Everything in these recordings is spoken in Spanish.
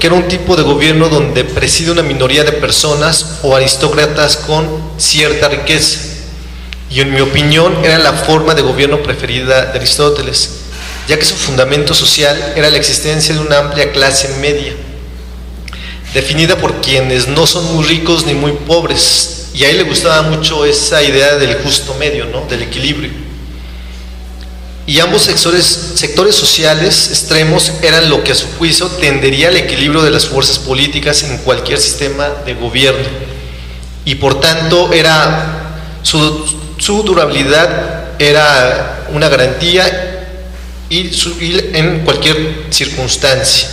porque era un tipo de gobierno donde preside una minoría de personas o aristócratas con cierta riqueza. Y en mi opinión era la forma de gobierno preferida de Aristóteles, ya que su fundamento social era la existencia de una amplia clase media, definida por quienes no son muy ricos ni muy pobres, y a él le gustaba mucho esa idea del justo medio, ¿no? Del equilibrio. Y ambos sectores sociales extremos eran lo que a su juicio tendería al equilibrio de las fuerzas políticas en cualquier sistema de gobierno, y por tanto era su durabilidad era una garantía y en cualquier circunstancia.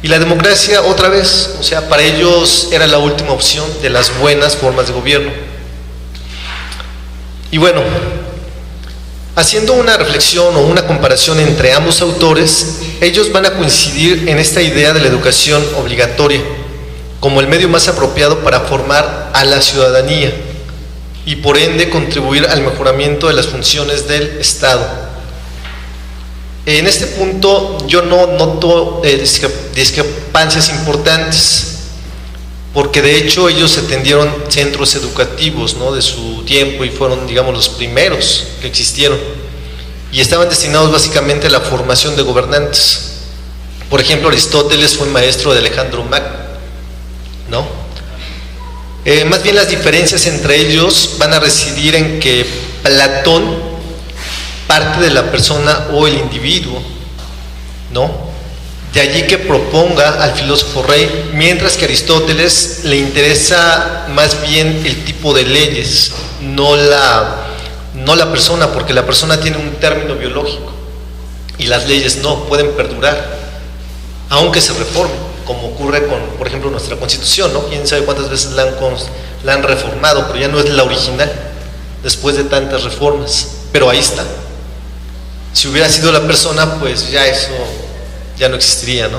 Y la democracia, otra vez, o sea, para ellos era la última opción de las buenas formas de gobierno. Y bueno, haciendo una reflexión o una comparación entre ambos autores, ellos van a coincidir en esta idea de la educación obligatoria como el medio más apropiado para formar a la ciudadanía y por ende contribuir al mejoramiento de las funciones del Estado. En este punto yo no noto discrepancias importantes, porque de hecho ellos atendieron centros educativos, ¿no?, de su tiempo, y fueron, digamos, los primeros que existieron, y estaban destinados básicamente a la formación de gobernantes. Por ejemplo, Aristóteles fue maestro de Alejandro Magno, ¿no? Más bien las diferencias entre ellos van a residir en que Platón parte de la persona o el individuo, ¿no? De allí que proponga al filósofo rey, mientras que a Aristóteles le interesa más bien el tipo de leyes, no la persona, porque la persona tiene un término biológico y las leyes no pueden perdurar, aunque se reformen, como ocurre con, por ejemplo, nuestra Constitución, ¿no? Quién sabe cuántas veces la han reformado, pero ya no es la original, después de tantas reformas, pero ahí está. Si hubiera sido la persona, pues ya eso ya no existiría, ¿no?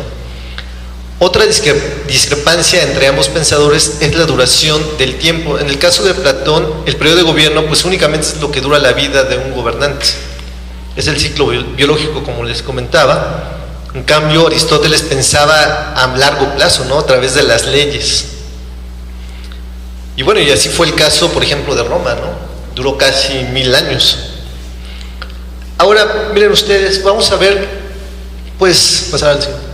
Otra discrepancia entre ambos pensadores es la duración del tiempo. En el caso de Platón, el periodo de gobierno pues únicamente es lo que dura la vida de un gobernante, es el ciclo biológico, como les comentaba. En cambio, Aristóteles pensaba a largo plazo, ¿no?, a través de las leyes. Y bueno, y así fue el caso, por ejemplo, de Roma, ¿no? Duró casi 1000 años. Ahora, miren ustedes, vamos a ver, pues, pasar al siguiente.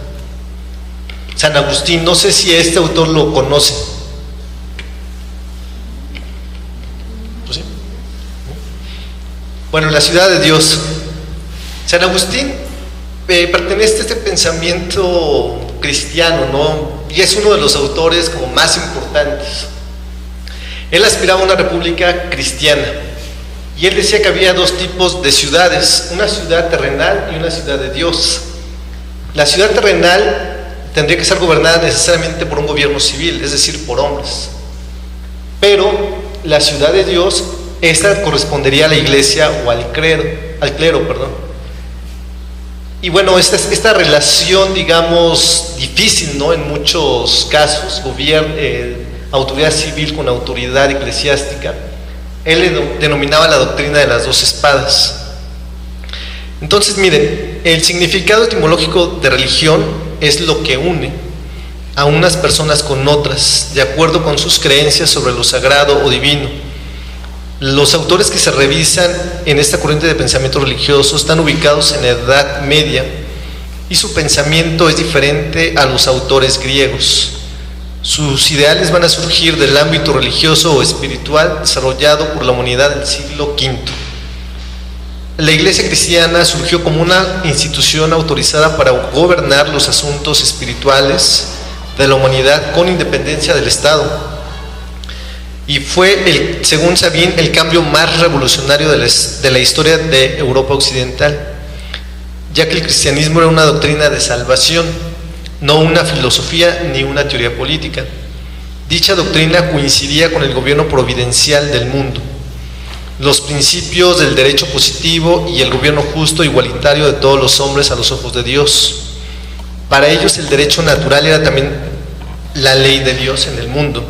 San Agustín, no sé si este autor lo conoce. Pues sí. Bueno, la ciudad de Dios. San Agustín pertenece a este pensamiento cristiano, ¿no? Y es uno de los autores como más importantes. Él aspiraba a una república cristiana, y él decía que había dos tipos de ciudades, una ciudad terrenal y una ciudad de Dios. La ciudad terrenal tendría que ser gobernada necesariamente por un gobierno civil, es decir, por hombres. Pero la ciudad de Dios, esta correspondería a la iglesia o al clero, perdón. Y bueno, esta relación, digamos, difícil, ¿no?, en muchos casos, autoridad civil con autoridad eclesiástica, él le denominaba la doctrina de las dos espadas. Entonces, miren, el significado etimológico de religión es lo que une a unas personas con otras, de acuerdo con sus creencias sobre lo sagrado o divino. Los autores que se revisan en esta corriente de pensamiento religioso están ubicados en la Edad Media, y su pensamiento es diferente a los autores griegos. Sus ideales van a surgir del ámbito religioso o espiritual desarrollado por la humanidad del siglo V. La Iglesia cristiana surgió como una institución autorizada para gobernar los asuntos espirituales de la humanidad con independencia del Estado. Y fue, según Sabine, el cambio más revolucionario de la historia de Europa occidental, ya que el cristianismo era una doctrina de salvación, no una filosofía ni una teoría política. Dicha doctrina coincidía con el gobierno providencial del mundo, los principios del derecho positivo y el gobierno justo e igualitario de todos los hombres a los ojos de Dios. Para ellos el derecho natural era también la ley de Dios en el mundo.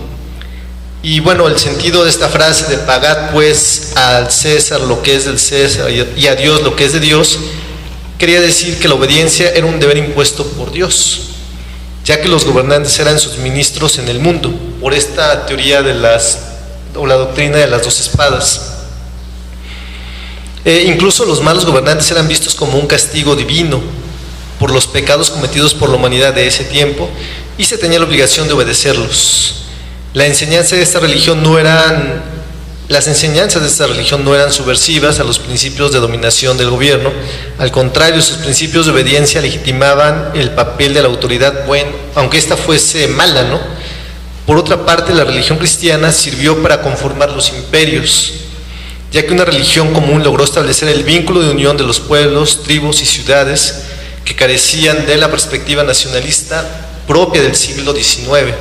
Y bueno, el sentido de esta frase de pagad pues al César lo que es del César y a Dios lo que es de Dios, quería decir que la obediencia era un deber impuesto por Dios. ya que los gobernantes eran sus ministros en el mundo, por esta teoría de la doctrina de las dos espadas. Incluso los malos gobernantes eran vistos como un castigo divino por los pecados cometidos por la humanidad de ese tiempo y se tenía la obligación de obedecerlos. Las enseñanzas de esta religión no eran subversivas a los principios de dominación del gobierno. Al contrario, sus principios de obediencia legitimaban el papel de la autoridad, aunque ésta fuese mala, ¿no? Por otra parte, la religión cristiana sirvió para conformar los imperios, ya que una religión común logró establecer el vínculo de unión de los pueblos, tribus y ciudades que carecían de la perspectiva nacionalista propia del siglo XIX.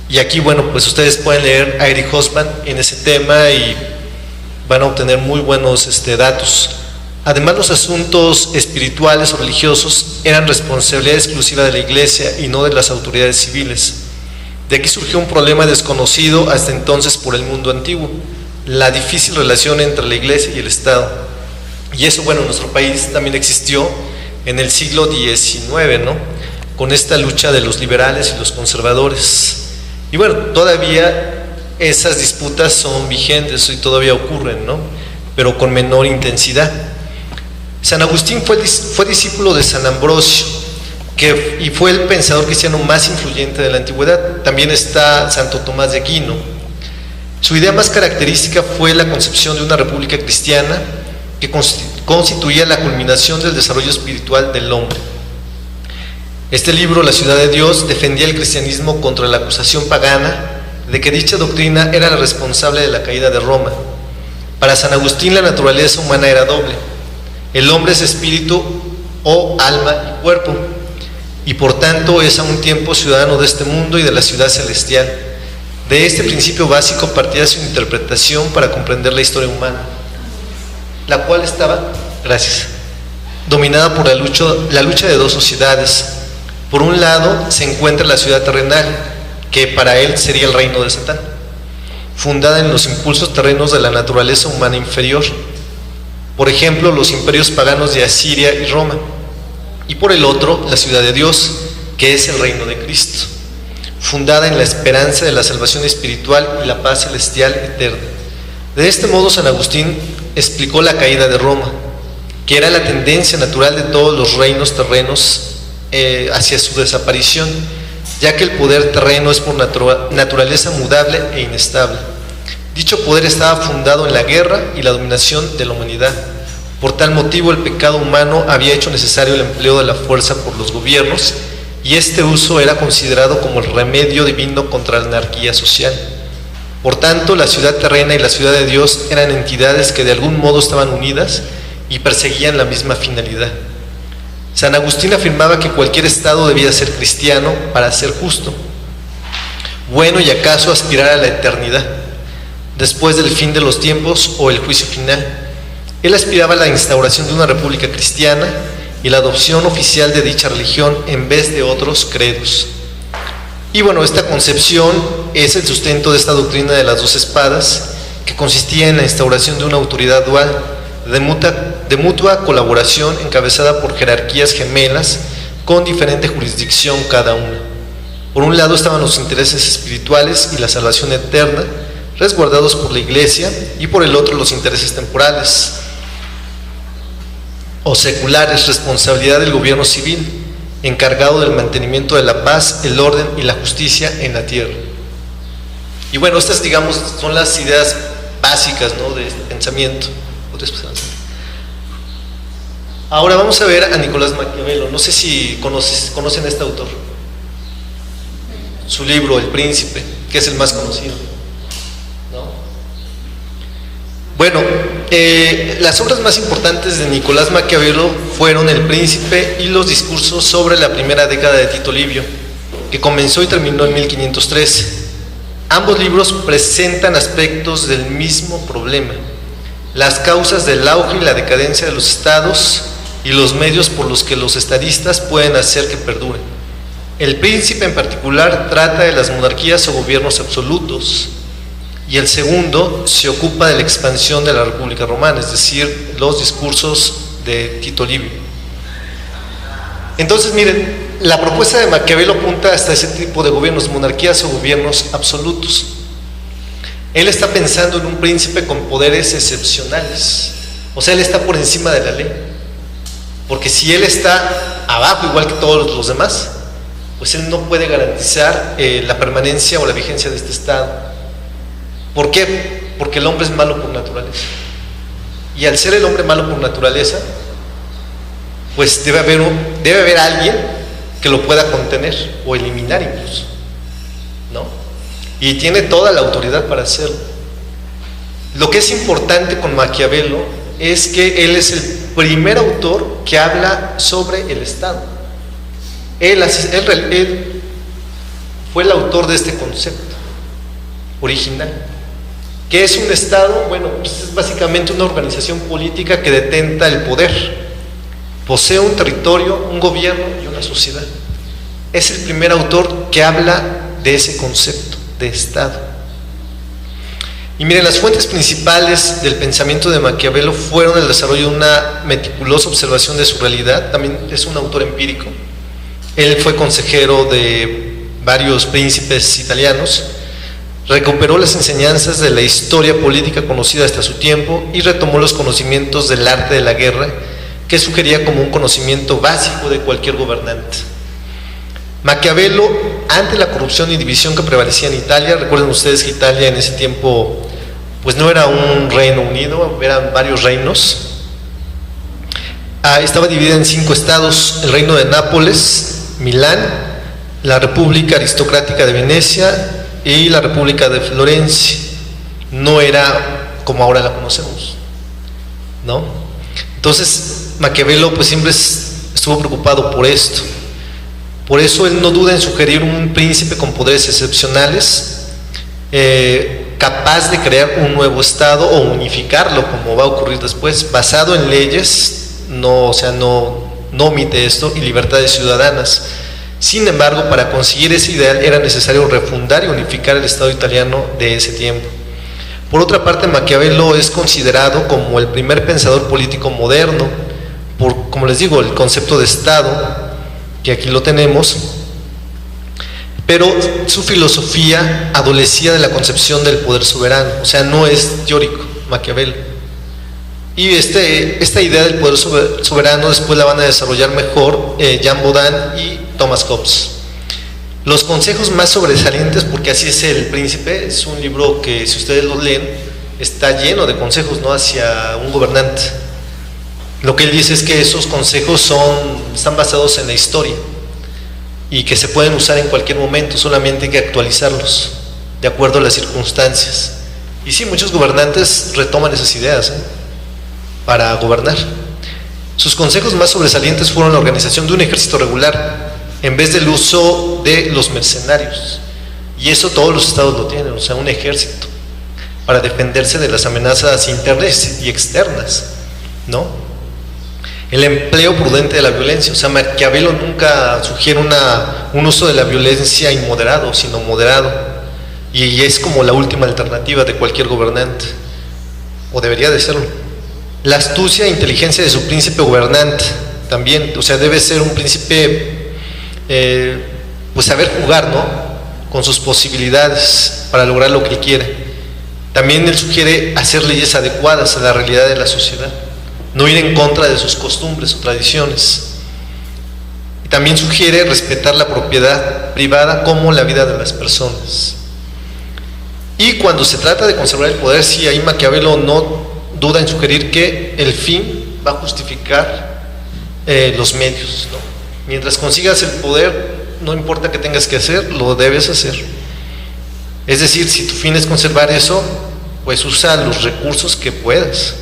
Y aquí, bueno, pues ustedes pueden leer a Eric Hobsbawm en ese tema y van a obtener muy buenos datos. Además, los asuntos espirituales o religiosos eran responsabilidad exclusiva de la Iglesia y no de las autoridades civiles. De aquí surgió un problema desconocido hasta entonces por el mundo antiguo: la difícil relación entre la Iglesia y el Estado. Y eso, bueno, en nuestro país también existió en el siglo XIX, ¿no? Con esta lucha de los liberales y los conservadores. Y bueno, todavía esas disputas son vigentes y todavía ocurren, ¿no? Pero con menor intensidad. San Agustín fue discípulo de San Ambrosio, y fue el pensador cristiano más influyente de la antigüedad. También está Santo Tomás de Aquino. Su idea más característica fue la concepción de una república cristiana que constituía la culminación del desarrollo espiritual del hombre. Este libro, La ciudad de Dios, defendía el cristianismo contra la acusación pagana de que dicha doctrina era la responsable de la caída de Roma. Para San Agustín, la naturaleza humana era doble: el hombre es espíritu o alma y cuerpo, y por tanto es a un tiempo ciudadano de este mundo y de la ciudad celestial. De este principio básico partía su interpretación para comprender la historia humana, la cual estaba, dominada por la lucha de dos sociedades. Por un lado se encuentra la ciudad terrenal, que para él sería el reino de Satán, fundada en los impulsos terrenos de la naturaleza humana inferior, por ejemplo, los imperios paganos de Asiria y Roma. Y por el otro, la ciudad de Dios, que es el reino de Cristo, fundada en la esperanza de la salvación espiritual y la paz celestial eterna. De este modo, San Agustín explicó la caída de Roma, que era la tendencia natural de todos los reinos terrenos hacia su desaparición, ya que el poder terreno es por naturaleza mudable e inestable. Dicho poder estaba fundado en la guerra y la dominación de la humanidad. Por tal motivo, el pecado humano había hecho necesario el empleo de la fuerza por los gobiernos, y este uso era considerado como el remedio divino contra la anarquía social. Por tanto, la ciudad terrena y la ciudad de Dios eran entidades que de algún modo estaban unidas y perseguían la misma finalidad. San Agustín afirmaba que cualquier estado debía ser cristiano para ser justo, bueno y acaso aspirar a la eternidad, después del fin de los tiempos o el juicio final. Él aspiraba a la instauración de una república cristiana y la adopción oficial de dicha religión en vez de otros credos. Y bueno, esta concepción es el sustento de esta doctrina de las dos espadas, que consistía en la instauración de una autoridad dual, de mutua colaboración, encabezada por jerarquías gemelas con diferente jurisdicción cada una. Por un lado estaban los intereses espirituales y la salvación eterna, resguardados por la Iglesia, y por el otro los intereses temporales o seculares, responsabilidad del gobierno civil, encargado del mantenimiento de la paz, el orden y la justicia en la tierra. Y bueno, estas, digamos, son las ideas básicas, ¿no?, de este pensamiento. Ahora vamos a ver a Nicolás Maquiavelo. No sé si conocen a este autor. Su libro, El Príncipe, que es el más conocido, ¿no? Bueno, las obras más importantes de Nicolás Maquiavelo fueron El Príncipe y los discursos sobre la primera década de Tito Livio, que comenzó y terminó en 1513. Ambos libros presentan aspectos del mismo problema: las causas del auge y la decadencia de los estados y los medios por los que los estadistas pueden hacer que perduren. El Príncipe en particular trata de las monarquías o gobiernos absolutos, y el segundo se ocupa de la expansión de la República Romana, es decir, los discursos de Tito Livio. Entonces, miren, la propuesta de Maquiavelo apunta hasta ese tipo de gobiernos, monarquías o gobiernos absolutos. Él está pensando en un príncipe con poderes excepcionales, o sea, él está por encima de la ley, porque si él está abajo igual que todos los demás, pues él no puede garantizar la permanencia o la vigencia de este Estado. ¿Por qué? Porque el hombre es malo por naturaleza, y al ser el hombre malo por naturaleza, pues debe haber alguien que lo pueda contener o eliminar incluso, ¿no? Y tiene toda la autoridad para hacerlo. Lo que es importante con Maquiavelo es que él es el primer autor que habla sobre el Estado. Él fue el autor de este concepto original. ¿Qué es un Estado? Bueno, pues es básicamente una organización política que detenta el poder. Posee un territorio, un gobierno y una sociedad. Es el primer autor que habla de ese concepto de Estado. Y miren, las fuentes principales del pensamiento de Maquiavelo fueron el desarrollo de una meticulosa observación de su realidad. También es un autor empírico. Él fue consejero de varios príncipes italianos, recuperó las enseñanzas de la historia política conocida hasta su tiempo y retomó los conocimientos del arte de la guerra, que sugería como un conocimiento básico de cualquier gobernante. Maquiavelo, ante la corrupción y división que prevalecía en Italia, recuerden ustedes que Italia en ese tiempo pues no era un reino unido, eran varios reinos. Estaba dividida en 5 estados: el reino de Nápoles, Milán, la República Aristocrática de Venecia y la República de Florencia. No era como ahora la conocemos, ¿no? Entonces Maquiavelo pues siempre estuvo preocupado por esto. Por eso él no duda en sugerir un príncipe con poderes excepcionales, capaz de crear un nuevo Estado o unificarlo, como va a ocurrir después, basado en leyes, no omite esto, y libertades ciudadanas. Sin embargo, para conseguir ese ideal era necesario refundar y unificar el Estado italiano de ese tiempo. Por otra parte, Maquiavelo es considerado como el primer pensador político moderno, por, como les digo, el concepto de Estado, que aquí lo tenemos, pero su filosofía adolecía de la concepción del poder soberano, o sea, no es teórico Maquiavelo. Y esta idea del poder soberano después la van a desarrollar mejor Jean Bodin y Thomas Hobbes. Los consejos más sobresalientes, porque así es El Príncipe, es un libro que si ustedes lo leen está lleno de consejos, ¿no?, hacia un gobernante. Lo que él dice es que esos consejos están basados en la historia y que se pueden usar en cualquier momento, solamente hay que actualizarlos de acuerdo a las circunstancias. Y sí, muchos gobernantes retoman esas ideas para gobernar. Sus consejos más sobresalientes fueron la organización de un ejército regular en vez del uso de los mercenarios, y eso todos los estados lo tienen, o sea, un ejército para defenderse de las amenazas internas y externas, ¿no? El empleo prudente de la violencia, o sea, Maquiavelo nunca sugiere un uso de la violencia inmoderado, sino moderado, y es como la última alternativa de cualquier gobernante, o debería de serlo. La astucia e inteligencia de su príncipe gobernante también, o sea, debe ser un príncipe pues saber jugar, ¿no?, con sus posibilidades para lograr lo que él quiere. También él sugiere hacer leyes adecuadas a la realidad de la sociedad, no ir en contra de sus costumbres o tradiciones. Y también sugiere respetar la propiedad privada como la vida de las personas. Y cuando se trata de conservar el poder, sí, ahí Maquiavelo no duda en sugerir que el fin va a justificar los medios, ¿no? Mientras consigas el poder, no importa qué tengas que hacer, lo debes hacer. Es decir, si tu fin es conservar eso, pues usa los recursos que puedas.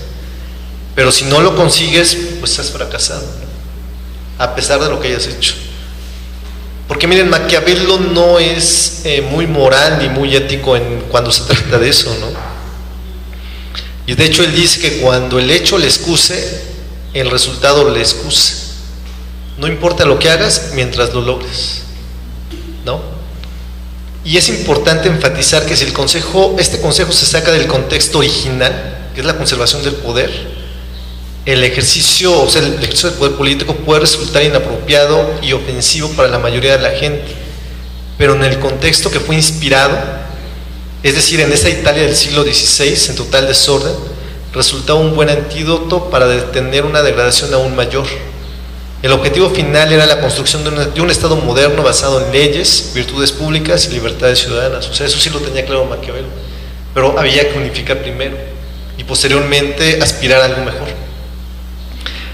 Pero si no lo consigues, pues has fracasado, a pesar de lo que hayas hecho. Porque miren, Maquiavelo no es muy moral ni muy ético cuando se trata de eso, ¿no? Y de hecho él dice que cuando el hecho le excuse, el resultado le excuse. No importa lo que hagas mientras lo logres, ¿no? Y es importante enfatizar que si este consejo se saca del contexto original, que es la conservación del poder, el ejercicio, o sea, el ejercicio del poder político puede resultar inapropiado y ofensivo para la mayoría de la gente, pero en el contexto que fue inspirado, es decir, en esa Italia del siglo XVI, en total desorden, resultaba un buen antídoto para detener una degradación aún mayor. El objetivo final era la construcción de un Estado moderno basado en leyes, virtudes públicas y libertades ciudadanas. O sea, eso sí lo tenía claro Maquiavelo, pero había que unificar primero y posteriormente aspirar a algo mejor.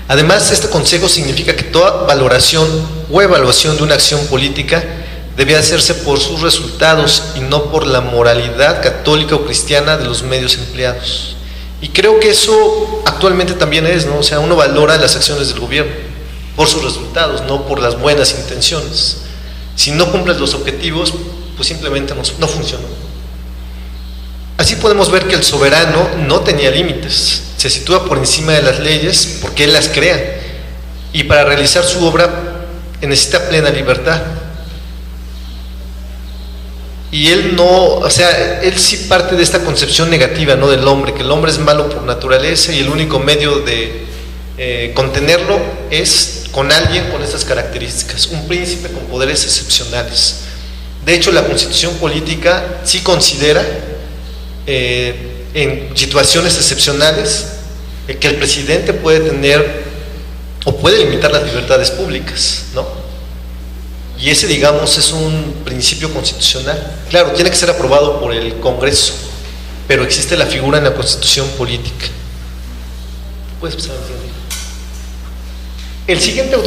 Además, este consejo significa que toda valoración o evaluación de una acción política debía hacerse por sus resultados y no por la moralidad católica o cristiana de los medios empleados. Y creo que eso actualmente también es, ¿no? O sea, uno valora las acciones del gobierno por sus resultados, no por las buenas intenciones. Si no cumples los objetivos, pues simplemente no funcionó. Así podemos ver que el soberano no tenía límites, se sitúa por encima de las leyes porque él las crea, y para realizar su obra necesita plena libertad. Y él no, o sea, él sí parte de esta concepción negativa, ¿no?, del hombre, que el hombre es malo por naturaleza y el único medio de contenerlo es con alguien con estas características, un príncipe con poderes excepcionales. De hecho, la Constitución política sí considera en situaciones excepcionales que el presidente puede tener o puede limitar las libertades públicas, ¿no? Y ese, digamos, es un principio constitucional. Claro, tiene que ser aprobado por el Congreso, pero existe la figura en la Constitución política. Puedes pasar. El siguiente autor